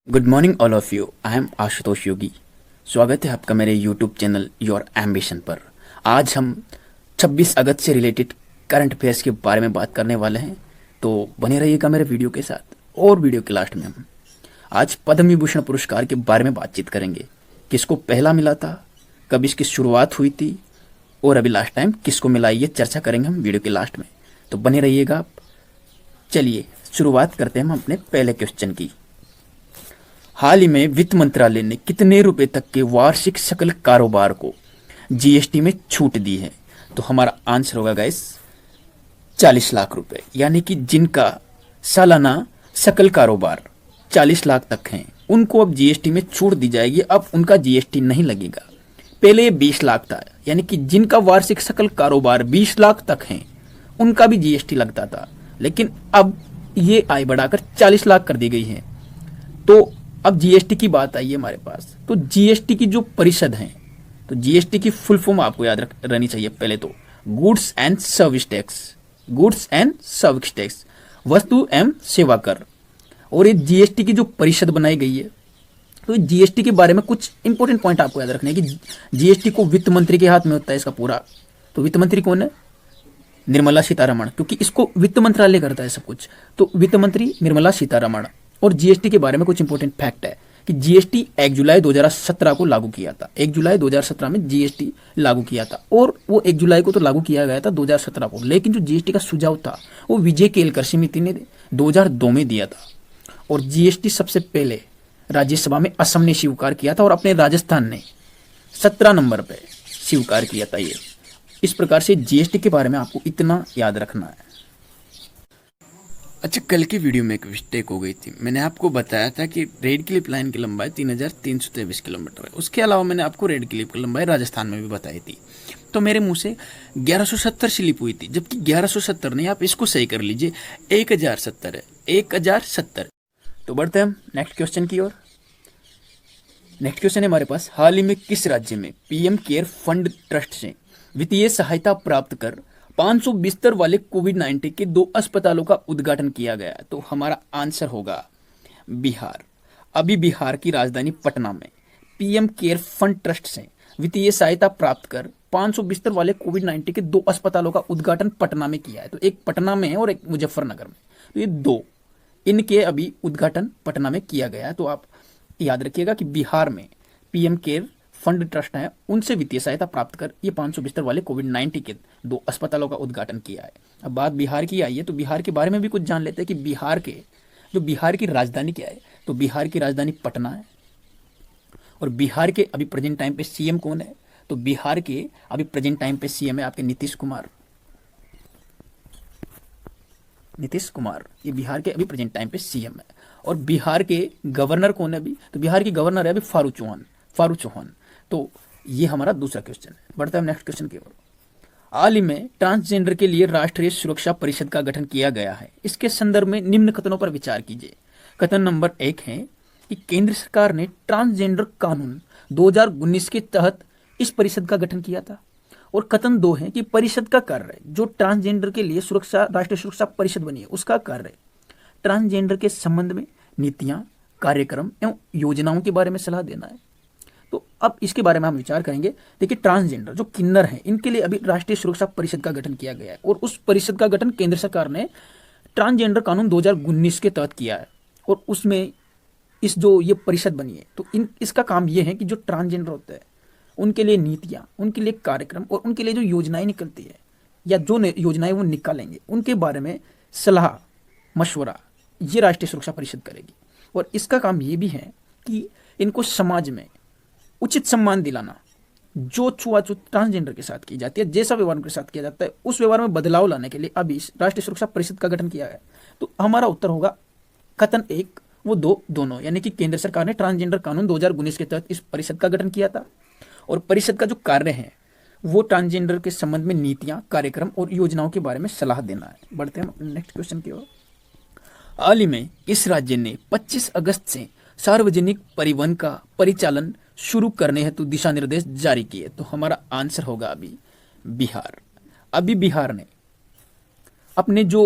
Good morning all of you. I am Ashutosh Yogi. स्वागत है आपका मेरे यूट्यूब चैनल योर एम्बिशन पर। आज हम 26 अगस्त से रिलेटेड करंट अफेयर्स के बारे में बात करने वाले हैं, तो बने रहिएगा मेरे वीडियो के साथ। और वीडियो के लास्ट में हम आज पद्म विभूषण पुरस्कार के बारे में बातचीत करेंगे। किसको पहला मिला था, कब इसकी शुरुआत हुई थी और अभी लास्ट टाइम किसको मिला, ये चर्चा करेंगे हम वीडियो के लास्ट में, तो बने रहिएगा आप। चलिए शुरुआत करते हैं हम अपने पहले क्वेश्चन की। हाल ही में वित्त मंत्रालय ने कितने रुपए तक के वार्षिक सकल कारोबार को जीएसटी में छूट दी है? तो हमारा आंसर होगा गाइस 40 लाख रुपए, यानी कि जिनका सालाना सकल कारोबार 40 लाख तक हैं उनको अब जीएसटी में छूट दी जाएगी। अब उनका जीएसटी नहीं लगेगा। पहले ये 20 लाख था, यानी कि जिनका वार्षिक सकल कारोबार 20 लाख तक हैं उनका भी जीएसटी लगता था, लेकिन अब ये आय बढ़ाकर 40 लाख कर दी गई है। तो अब जीएसटी की बात आई है हमारे पास। तो जीएसटी की जो परिषद है, तो जीएसटी की फुल फॉर्म आपको याद रहनी चाहिए। पहले तो goods and service tax, goods and service tax, वस्तु एवं सेवा कर। और ये जीएसटी की जो परिषद बनाई गई है, तो जीएसटी के बारे में कुछ इंपॉर्टेंट पॉइंट आपको याद रखने हैं कि जीएसटी को वित्त मंत्री के हाथ में होता है इसका पूरा। तो वित्त मंत्री कौन है? निर्मला सीतारमण, क्योंकि इसको वित्त मंत्रालय करता है सब कुछ। तो वित्त मंत्री निर्मला सीतारमण। और जीएसटी के बारे में कुछ इंपॉर्टेंट फैक्ट है कि जीएसटी 1 जुलाई 2017 को लागू किया था। 1 जुलाई 2017 में जीएसटी लागू किया था, और वो 1 जुलाई को तो लागू किया गया था 2017 को, लेकिन जो जीएसटी का सुझाव था वो विजय केलकर समिति ने 2002 में दिया था। और जीएसटी सबसे पहले राज्यसभा में असम ने स्वीकार किया था और अपने राजस्थान ने 17 नंबर पे स्वीकार किया था ये। इस प्रकार से जीएसटी के बारे में आपको इतना याद रखना है। अच्छा, कल की वीडियो में एक मिस्टेक हो गई थी। मैंने आपको बताया था कि रेड क्लिप लाइन की लंबाई 3323 किलोमीटर है। उसके अलावा मैंने आपको रेड क्लिप की लंबाई राजस्थान में भी बताई थी। तो मेरे मुंह से 1170 स्लिप हुई थी, जबकि 1170 नहीं, आप इसको सही कर लीजिए, 1070 है, 1070। तो बढ़ते हैं हम नेक्स्ट क्वेश्चन की ओर। नेक्स्ट क्वेश्चन है हमारे पास, हाल ही में किस राज्य में पीएम केयर फंड ट्रस्ट से वित्तीय सहायता प्राप्त कर 500 बिस्तर वाले कोविड-19 के 2 अस्पतालों का उद्घाटन किया गया? तो हमारा आंसर होगा बिहार। अभी बिहार की राजधानी पटना में पीएम केयर फंड ट्रस्ट से वित्तीय सहायता प्राप्त कर 500 बिस्तर वाले कोविड-19 के 2 अस्पतालों का उद्घाटन पटना में किया है। तो एक पटना में है और एक मुजफ्फरनगर में। तो ये 2 इनके अभी उद्घाटन पटना में किया गया है। तो आप याद रखिएगा कि बिहार में पीएम केयर फंड ट्रस्ट है, उनसे वित्तीय सहायता प्राप्त कर ये 500 बिस्तर वाले कोविड-19 के 2 अस्पतालों का उद्घाटन किया है। अब बात बिहार की आई है, तो बिहार के बारे में भी कुछ जान लेते हैं कि बिहार की राजधानी क्या है। तो बिहार की राजधानी पटना है। और बिहार के अभी प्रेजेंट टाइम पे सीएम कौन है? तो बिहार के अभी प्रेजेंट टाइम पे सीएम है आपके नीतीश कुमार। नीतीश कुमार ये बिहार के अभी प्रेजेंट टाइम पे सीएम है। और बिहार के गवर्नर कौन है अभी? तो बिहार की गवर्नर है अभी फारू चौहान। तो ये हमारा दूसरा क्वेश्चन है। बढ़ते हैं नेक्स्ट क्वेश्चन की ओर। हाल ही में ट्रांसजेंडर के लिए राष्ट्रीय सुरक्षा परिषद का गठन किया गया है। इसके संदर्भ में निम्न कथनों पर विचार कीजिए। कथन नंबर 1 है कि केंद्र सरकार ने ट्रांसजेंडर कानून 2019 के तहत इस परिषद का गठन किया था। और कथन 2 है कि परिषद का कार्य, जो ट्रांसजेंडर के लिए राष्ट्रीय सुरक्षा परिषद बनी है, उसका कार्य ट्रांसजेंडर के संबंध में नीतियां, कार्यक्रम एवं योजनाओं के बारे में सलाह देना है। तो अब इसके बारे में हम विचार करेंगे। देखिए, ट्रांसजेंडर जो किन्नर हैं, इनके लिए अभी राष्ट्रीय सुरक्षा परिषद का गठन किया गया है, और उस परिषद का गठन केंद्र सरकार ने ट्रांसजेंडर कानून 2019 के तहत किया है। और उसमें इस जो ये परिषद बनी है, तो इसका काम ये है कि जो ट्रांसजेंडर होते हैं उनके लिए नीतियाँ, उनके लिए कार्यक्रम और उनके लिए जो योजनाएं निकलती है या जो योजनाएं वो निकालेंगे, उनके बारे में सलाह मशवरा ये राष्ट्रीय सुरक्षा परिषद करेगी। और इसका काम ये भी है कि इनको समाज में उचित सम्मान दिलाना। जो छुआछूत ट्रांसजेंडर के साथ की जाती है, जैसा व्यवहार उनके साथ किया जाता है, उस व्यवहार में बदलाव लाने के लिए अभी राष्ट्रीय सुरक्षा परिषद का गठन किया है। तो हमारा उत्तर होगा कथन 1 वो 2 दोनों, यानी कि केंद्र सरकार ने ट्रांसजेंडर कानून 2019 के तहत इस परिषद का गठन किया था। और परिषद का जो कार्य है वो ट्रांसजेंडर के संबंध में नीतियां, कार्यक्रम और योजनाओं के बारे में सलाह देना है। बढ़ते हैं नेक्स्ट क्वेश्चन की ओर। हाल ही में इस राज्य ने 25 अगस्त से सार्वजनिक परिवहन का परिचालन शुरू करने हेतु दिशा निर्देश जारी किए? तो हमारा आंसर होगा अभी बिहार। अभी बिहार ने अपने जो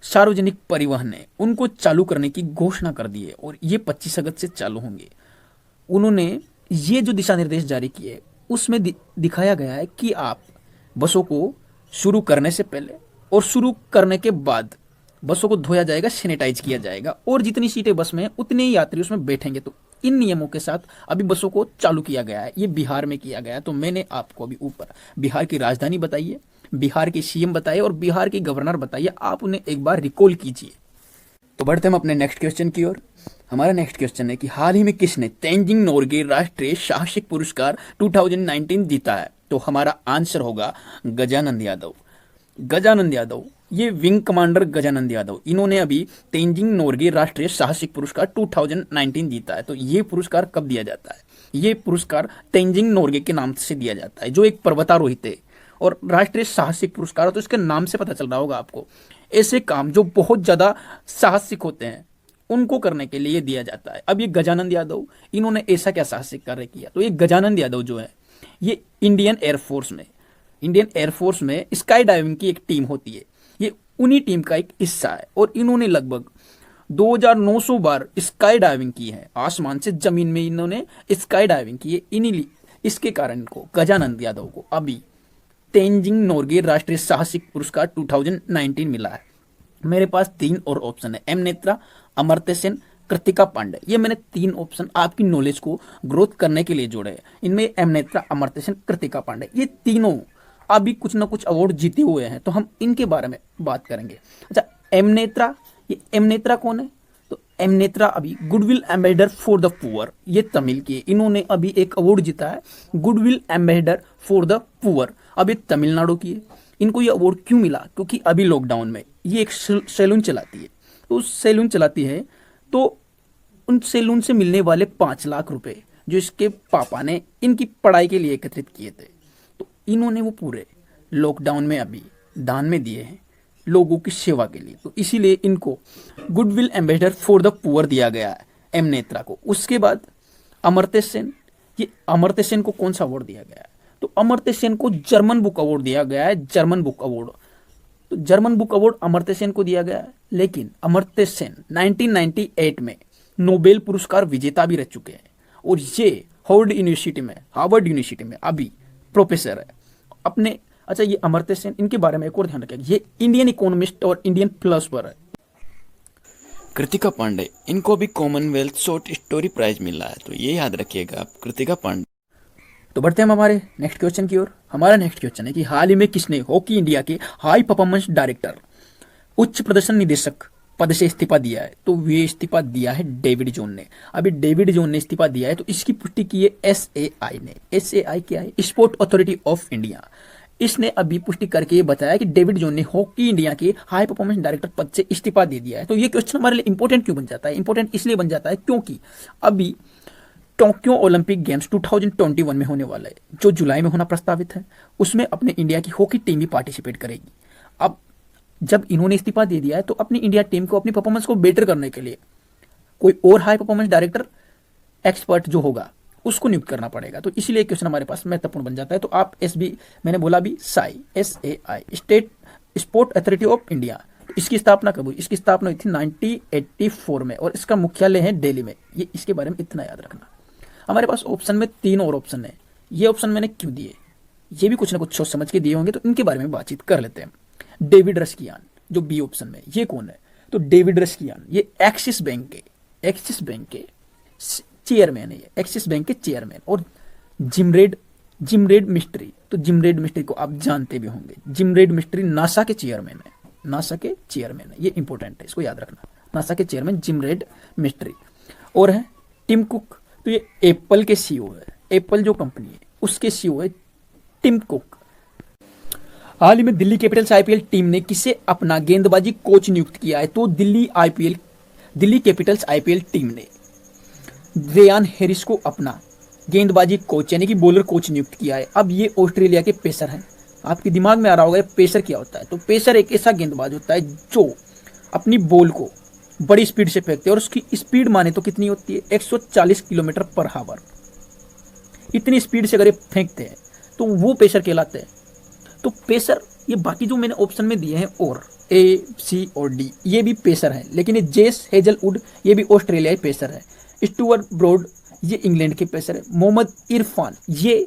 सार्वजनिक परिवहन है उनको चालू करने की घोषणा कर दी है और ये 25 अगस्त से चालू होंगे। उन्होंने ये जो दिशा निर्देश जारी किए उसमें दिखाया गया है कि आप बसों को शुरू करने से पहले और शुरू करने के बाद बसों को धोया जाएगा, सैनिटाइज किया जाएगा और जितनी सीटें बस में हैं उतने ही यात्री उसमें बैठेंगे। तो इन नियमों के साथ अभी बसों को चालू किया गया है। ये बिहार में किया गया है। तो मैंने आपको अभी ऊपर बिहार की राजधानी बताई है, बिहार के सीएम बताइए और बिहार के गवर्नर बताइए, आप उन्हें एक बार रिकॉल कीजिए। तो बढ़ते हम अपने नेक्स्ट क्वेश्चन की ओर। हमारा नेक्स्ट क्वेश्चन है कि हाल ही में किसने तेंजिंग नोर्गे राष्ट्रीय साहसिक पुरस्कार 2019 जीता है? तो हमारा आंसर होगा गजानंद यादव। गजानंद यादव, ये विंग कमांडर गजानंद यादव, इन्होंने अभी तेंजिंग नोर्गे राष्ट्रीय साहसिक पुरस्कार 2019 जीता है। तो ये पुरस्कार कब दिया जाता है? ये पुरस्कार तेंजिंग नोर्गे के नाम से दिया जाता है, जो एक पर्वतारोही थे। और राष्ट्रीय साहसिक पुरस्कार, तो इसके नाम से पता चल रहा होगा आपको, ऐसे काम जो बहुत ज्यादा साहसिक होते हैं उनको करने के लिए दिया जाता है। अब ये गजानंद यादव, इन्होंने ऐसा क्या साहसिक कार्य किया? तो ये गजानंद यादव जो है, ये इंडियन एयरफोर्स में स्काई डाइविंग की एक टीम होती है, ये उन्हीं टीम का एक हिस्सा है। और इन्होंने लगभग 2900 बार स्काई डाइविंग की है, आसमान से जमीन में इन्होंने स्काई डाइविंग की है। इन्हीं इसके कारण को गजानंद यादव को अभी तेंजिंग नोर्गे राष्ट्रीय साहसिक पुरस्कार 2019 मिला है। मेरे पास 3 और ऑप्शन है, एम नेत्रा, अमर्त्य सेन, कृतिका पांडे। ये मैंने 3 ऑप्शन आपकी नॉलेज को ग्रोथ करने के लिए जोड़े हैं। इनमें एम नेत्रा, अमर्त्य सेन, कृतिका पांडे, ये तीनों अभी कुछ ना कुछ अवार्ड जीते हुए हैं, तो हम इनके बारे में बात करेंगे। अच्छा, एम नेत्रा, ये एम नेत्रा कौन है? तो एम नेत्रा अभी goodwill ambassador for the poor, ये तमिल की है, इन्होंने अभी एक अवार्ड जीता है goodwill ambassador for the poor. अब ये तमिलनाडु की है। इनको ये अवार्ड क्यों मिला? क्योंकि अभी लॉकडाउन में ये एक सैलून चलाती है, तो सैलून चलाती है, तो उन सैलून से मिलने वाले 5 लाख रुपए जो इसके पापा ने इनकी पढ़ाई के लिए एकत्रित किए थे, तो इन्होंने वो पूरे लॉकडाउन में अभी दान में दिए हैं लोगों की सेवा के लिए। तो इसीलिए इनको goodwill ambassador for the poor दिया गया है एम नेत्रा को। उसके बाद अमर्त्य सेन, ये अमर्त्य सेन को कौन सा अवार्ड दिया गया है? तो अमर्त्य सेन को जर्मन बुक अवार्ड दिया गया है, जर्मन बुक अवार्ड। तो German book award Amartya Sen को दिया गया है, लेकिन अमर्त्य सेन 1998 में नोबेल पुरस्कार विजेता भी रह चुके हैं और ये हार्वर्ड यूनिवर्सिटी में अभी प्रोफेसर है अपने। अच्छा, ये अमर्त्य सेन, इनके बारे में एक और ध्यान रखें, ये इंडियन इकोनॉमिस्ट और इंडियन फिलोसफर है। कृतिका पांडे, इनको भी कॉमनवेल्थ शॉर्ट स्टोरी प्राइज मिला है, तो ये याद रखिएगा आप, कृतिका पांडे। तो बढ़ते हैं हम हमारे नेक्स्ट क्वेश्चन की ओर। हमारा नेक्स्ट क्वेश्चन है कि हाल ही में किसने हॉकी इंडिया के हाई परफॉर्मेंस डायरेक्टर, उच्च प्रदर्शन निदेशक पद से इस्तीफा दिया है? तो ये इस्तीफा दिया है डेविड जोन ने। अभी डेविड जोन ने इस्तीफा दिया है, तो इसकी पुष्टि की है एसएआई ने। एसएआई क्या है? Sport authority of India. इसने अभी पुष्टि करके ये बताया कि डेविड जोन ने हॉकी इंडिया के हाई परफॉर्मेंस डायरेक्टर पद से इस्तीफा दे दिया है। तो ये क्वेश्चन हमारे लिए इंपॉर्टेंट क्यों बन जाता है? इंपॉर्टेंट इसलिए बन जाता है क्योंकि अभी टोक्यो ओलंपिक गेम्स 2021 में होने वाला है, जो जुलाई में होना प्रस्तावित है। उसमें अपने इंडिया की हॉकी टीम भी पार्टिसिपेट करेगी। अब जब इन्होंने इस्तीफा दे दिया है, तो अपनी इंडिया टीम को अपनी परफॉर्मेंस को बेटर करने के लिए कोई और हाई परफॉर्मेंस डायरेक्टर एक्सपर्ट जो होगा उसको नियुक्त करना पड़ेगा। तो इसलिए क्वेश्चन हमारे पास महत्वपूर्ण बन जाता है। तो आप मैंने बोला भी Sai, SAI, state sport authority of India, इसकी स्थापना कब हुई? इसकी स्थापना हुई थी 1984 में और इसका मुख्यालय है दिल्ली में। ये इसके बारे में इतना याद रखना। हमारे पास ऑप्शन में 3 और ऑप्शन है। ये ऑप्शन मैंने क्यों दिए, ये भी कुछ ना कुछ सोच समझ के दिए होंगे, तो इनके बारे में बातचीत कर लेते हैं। डेविड रस्कियान, जो बी ऑप्शन में, ये कौन है? तो डेविड रस्कियान ये एक्सिस बैंक के चेयरमैन है, ये एक्सिस बैंक के चेयरमैन। और जिमरेड मिस्ट्री, तो जिमरेड मिस्ट्री को आप जानते भी होंगे। जिमरेड मिस्ट्री नासा के चेयरमैन है, ये इंपॉर्टेंट है, इसको याद रखना। नासा के चेयरमैन जिमरेड मिस्ट्री। और है टिम कुक, तो ये एप्पल के सीईओ है, एप्पल जो कंपनी है उसके सीईओ है टिम कुक। हाल ही में दिल्ली कैपिटल्स आईपीएल टीम ने किसे अपना गेंदबाजी कोच नियुक्त किया है? तो दिल्ली कैपिटल्स आईपीएल टीम ने रेयान हैरिस को अपना गेंदबाजी कोच यानी कि बॉलर कोच नियुक्त किया है। अब ये ऑस्ट्रेलिया के पेसर हैं। आपके दिमाग में आ रहा होगा पेसर क्या होता है? तो पेसर एक ऐसा गेंदबाज होता है जो अपनी बॉल को बड़ी स्पीड से फेंकते हैं, और उसकी स्पीड माने तो कितनी होती है? 140 किलोमीटर पर आवर। इतनी स्पीड से अगर ये फेंकते हैं तो वो पेसर कहलाते हैं। तो पेसर ये बाकी जो मैंने ऑप्शन में दिए हैं और ए, सी और डी ये भी पेसर है, लेकिन ये जेस हेजलवुड ये भी ऑस्ट्रेलियाई पेसर है। स्टुअर्ट ब्रॉड ये इंग्लैंड के पेसर है। मोहम्मद इरफान ये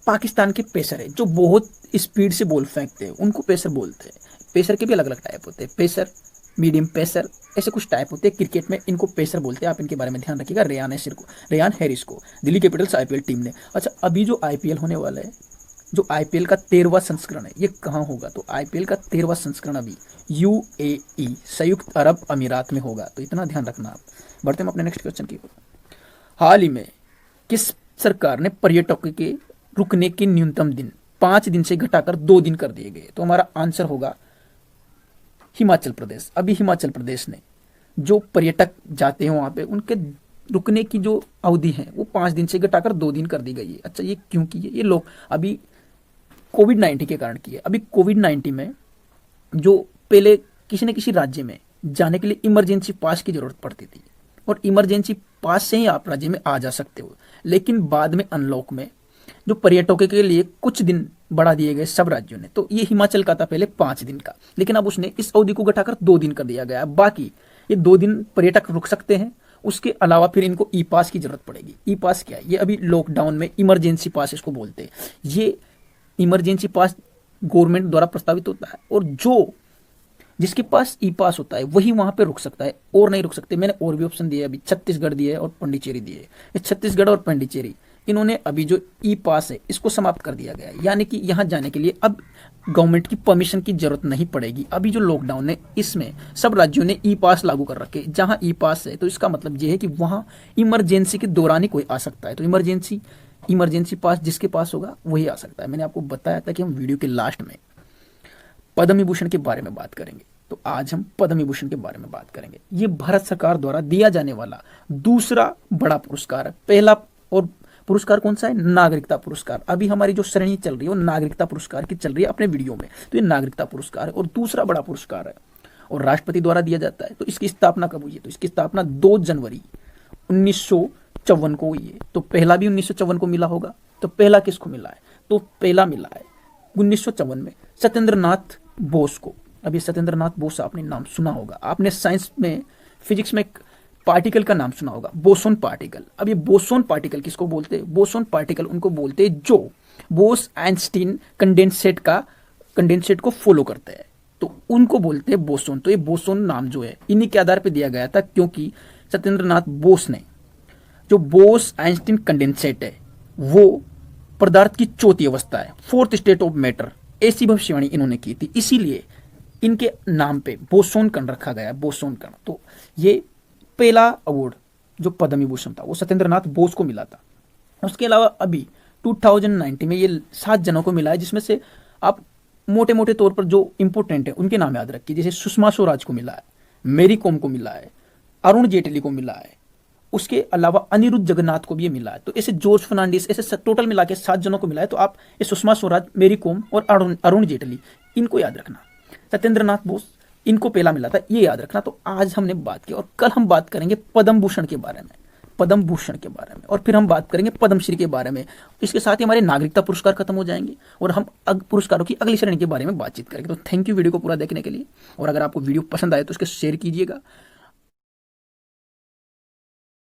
पाकिस्तान के पेसर है जो बहुत स्पीड से बॉल फेंकते हैं, उनको पेसर बोलते हैं। पेसर के भी अलग अलग टाइप होते हैं, पेसर, मीडियम पेसर, ऐसे कुछ टाइप होते हैं। क्रिकेट में इनको पेसर बोलते हैं, आप इनके बारे में ध्यान रखिएगा। रेयान हैरिस को दिल्ली कैपिटल्स आईपीएल टीम ने। अच्छा, अभी जो आईपीएल होने वाला है, जो आईपीएल का 13वां संस्करण है, ये कहाँ होगा? तो आईपीएल का 13वां संस्करण अभी यूएई संयुक्त अरब अमीरात में होगा, तो इतना ध्यान रखना आप। बढ़ते हम अपने नेक्स्ट क्वेश्चन की ओर। हाल ही में किस सरकार ने पर्यटकों के रुकने के न्यूनतम दिन 5 दिन से घटाकर 2 दिन कर दिए गए? तो हमारा आंसर होगा हिमाचल प्रदेश। अभी हिमाचल प्रदेश ने जो पर्यटक जाते हैं वहां पे उनके रुकने की जो अवधि है वो 5 दिन से घटाकर 2 दिन कर दी गई है। अच्छा, ये क्यों की है? ये लोग अभी कोविड-19 के कारण की है। अभी कोविड-19 में जो पहले किसी न किसी राज्य में जाने के लिए इमरजेंसी पास की जरूरत पड़ती थी और इमरजेंसी पास से ही आप राज्य में आ जा सकते हो, लेकिन बाद में अनलॉक में जो पर्यटकों के लिए कुछ दिन बढ़ा दिए गए सब राज्यों ने। तो ये हिमाचल का था पहले 5 दिन का, लेकिन अब उसने इस अवधि को घटाकर 2 दिन कर दिया गया। बाकी ये 2 दिन पर्यटक रुक सकते हैं, उसके अलावा फिर इनको ई पास की जरूरत पड़ेगी। ई पास क्या है? ये अभी लॉकडाउन में इमरजेंसी पास इसको बोलते हैं। ये इमरजेंसी पास गवर्नमेंट द्वारा प्रस्तावित होता है और जो जिसके पास ई पास होता है वही वहां पे रुक सकता है और नहीं रुक सकते। मैंने और भी ऑप्शन दिए, अभी छत्तीसगढ़ दिए और पांडिचेरी दिए। ये छत्तीसगढ़ और पांडिचेरी इन्होंने अभी जो ई पास है इसको समाप्त कर दिया गया है, यानी कि यहाँ जाने के लिए अब गवर्नमेंट की परमिशन की जरूरत नहीं पड़ेगी। अभी जो लॉकडाउन है इसमें सब राज्यों ने ई पास लागू कर रखे। जहाँ ई पास है तो इसका मतलब ये है कि वहाँ इमरजेंसी के दौरान ही कोई आ सकता है। तो इमरजेंसी पास जिसके पास होगा वही आ सकता है। मैंने आपको बताया था कि हम वीडियो के लास्ट में पद्म विभूषण के बारे में बात करेंगे, तो आज हम पद्म विभूषण के बारे में बात करेंगे। ये भारत सरकार द्वारा दिया जाने वाला दूसरा बड़ा पुरस्कार है। पहला और पुरस्कार कौन सा है? नागरिकता पुरस्कार। अभी हमारी जो श्रेणी चल रही है वो नागरिकता पुरस्कार की चल रही है अपने वीडियो में, तो ये नागरिकता पुरस्कार है और दूसरा बड़ा पुरस्कार है और राष्ट्रपति द्वारा दिया जाता है। तो इसकी स्थापना कब हुई है? तो इसकी स्थापना 2 जनवरी 1954 को हुई है। तो पहला भी 1954 को मिला होगा। तो पहला किसको मिला है? तो पहला मिला है 1954 में सत्येंद्र नाथ बोस को। अभी सत्येंद्र नाथ बोस आपने नाम सुना होगा, आपने साइंस में फिजिक्स में एक पार्टिकल का नाम सुना होगा, बोसोन पार्टिकल। अब ये बोसोन पार्टिकल किसको बोलते हैं? बोसोन पार्टिकल उनको बोलते हैं जो बोस आइंस्टीन कंडेंसेट को फॉलो करते हैं, तो उनको बोलते हैं बोसोन। तो ये बोसोन नाम जो है इन्हीं के आधार पर दिया गया था, क्योंकि सत्येंद्र नाथ बोस ने जो बोस आइंस्टीन कंडेंसेट है वो पदार्थ की चौथी अवस्था है, 4th स्टेट ऑफ मैटर, ऐसी भविष्यवाणी इन्होंने की थी, इसीलिए इनके नाम पे बोसोन कण रखा गया, बोसोन कण। तो ये पहला अवार्ड जो पद्म विभूषण था वो सत्येंद्र नाथ बोस को मिला था। उसके अलावा अभी 2019 में ये 7 जनों को मिला है, जिसमें से आप मोटे मोटे तौर पर जो इंपोर्टेंट है उनके नाम याद रखिए। जैसे सुषमा स्वराज को मिला है, मेरी कॉम को मिला है, अरुण जेटली को मिला है, उसके अलावा अनिरुद्ध जगन्नाथ को भी ये मिला है। तो ऐसे जॉर्ज फर्नांडिस, ऐसे टोटल मिला के 7 जनों को मिला है। तो आप ये सुषमा स्वराज, मेरी कॉम और अरुण जेटली इनको याद रखना। सत्येंद्र नाथ बोस इनको पहला मिला था, ये याद रखना। तो आज हमने बात की और कल हम बात करेंगे पद्म भूषण के बारे में, पद्म भूषण के बारे में, और फिर हम बात करेंगे पद्मश्री के बारे में। इसके साथ ही हमारे नागरिकता पुरस्कार खत्म हो जाएंगे और हम पुरस्कारों की अगली श्रेणी के बारे में बातचीत करेंगे। तो थैंक यू वीडियो को पूरा देखने के लिए, और अगर आपको वीडियो पसंद आए तो उसके शेयर कीजिएगा।